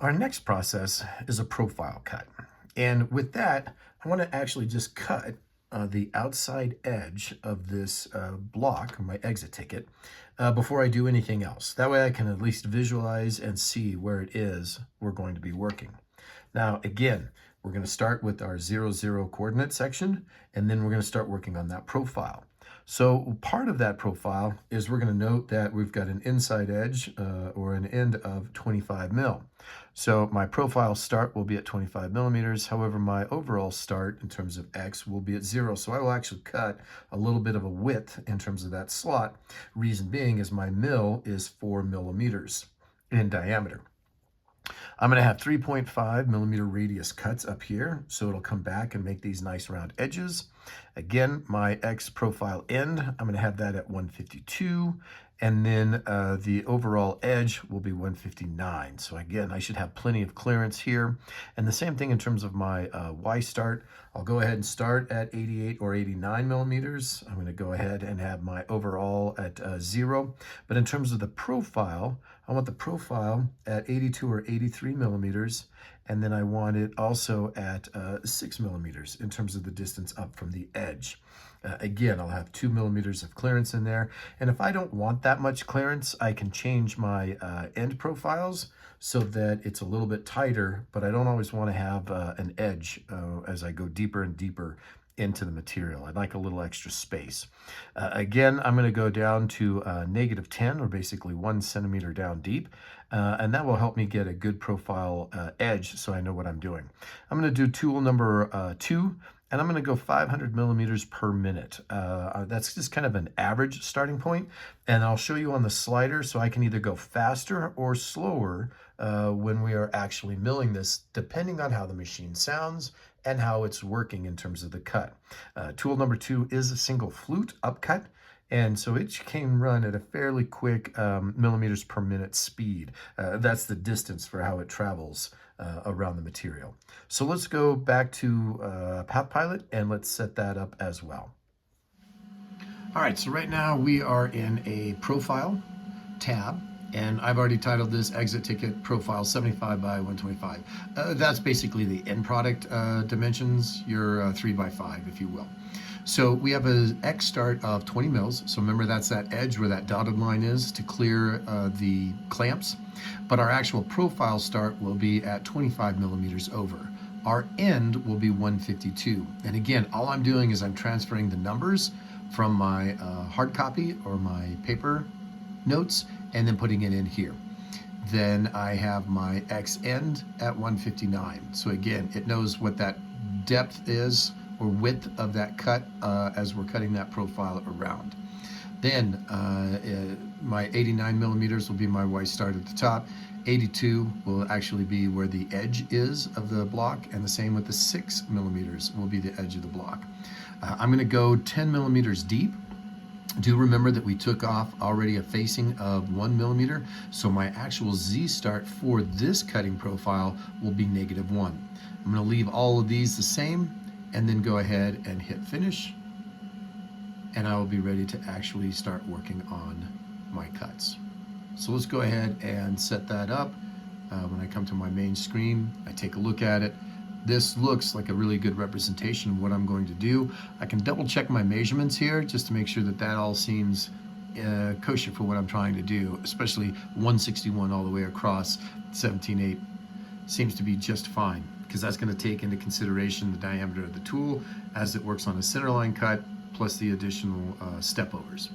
our next process is a profile cut. And with that, I want to actually just cut the outside edge of this block, my exit ticket, before I do anything else. That way I can at least visualize and see where it is we're going to be working. Now, again, we're going to start with our 0, 0 coordinate section, and then we're going to start working on that profile. So part of that profile is we're going to note that we've got an inside edge or an end of 25 mil. So my profile start will be at 25 millimeters. However, my overall start in terms of X will be at 0. So I will actually cut a little bit of a width in terms of that slot. Reason being is my mil is 4 millimeters in diameter. I'm going to have 3.5 millimeter radius cuts up here, so it'll come back and make these nice round edges. Again, my X profile end, I'm going to have that at 152, and then the overall edge will be 159. So again, I should have plenty of clearance here. And the same thing in terms of my Y start. I'll go ahead and start at 88 or 89 millimeters. I'm going to go ahead and have my overall at 0. But in terms of the profile, I want the profile at 82 or 83 millimeters, and then I want it also at 6 millimeters in terms of the distance up from the edge. Again, I'll have 2 millimeters of clearance in there, and if I don't want that much clearance, I can change my end profiles so that it's a little bit tighter, but I don't always want to have an edge as I go deeper and deeper into the material. I'd like a little extra space. Again, I'm going to go down to -10, or basically 1 centimeter down deep, and that will help me get a good profile edge so I know what I'm doing. I'm going to do tool number 2, and I'm going to go 500 millimeters per minute. That's just kind of an average starting point, and I'll show you on the slider so I can either go faster or slower when we are actually milling this, depending on how the machine sounds and how it's working in terms of the cut. Tool number 2 is a single flute upcut, and so it can run at a fairly quick millimeters per minute speed. That's the distance for how it travels around the material. So let's go back to PathPilot and let's set that up as well. All right, so right now we are in a profile tab, and I've already titled this exit ticket profile 75 by 125. That's basically the end product dimensions, your 3 by 5, if you will. So we have an X start of 20 mils. So remember, that's that edge where that dotted line is to clear the clamps. But our actual profile start will be at 25 millimeters over. Our end will be 152. And again, all I'm doing is I'm transferring the numbers from my hard copy or my paper notes and then putting it in here. Then I have my X end at 159. So again, it knows what that depth is or width of that cut as we're cutting that profile around. Then my 89 millimeters will be my Y start at the top. 82 will actually be where the edge is of the block, and the same with the 6 millimeters will be the edge of the block. I'm going to go 10 millimeters deep. Do remember that we took off already a facing of 1 millimeter, so my actual Z start for this cutting profile will be -1. I'm going to leave all of these the same and then go ahead and hit finish, and I will be ready to actually start working on my cuts. So let's go ahead and set that up. When I come to my main screen, I take a look at it. This looks like a really good representation of what I'm going to do. I can double check my measurements here just to make sure that that all seems kosher for what I'm trying to do, especially 161 all the way across 17.8 seems to be just fine, because that's going to take into consideration the diameter of the tool as it works on a centerline cut plus the additional step overs.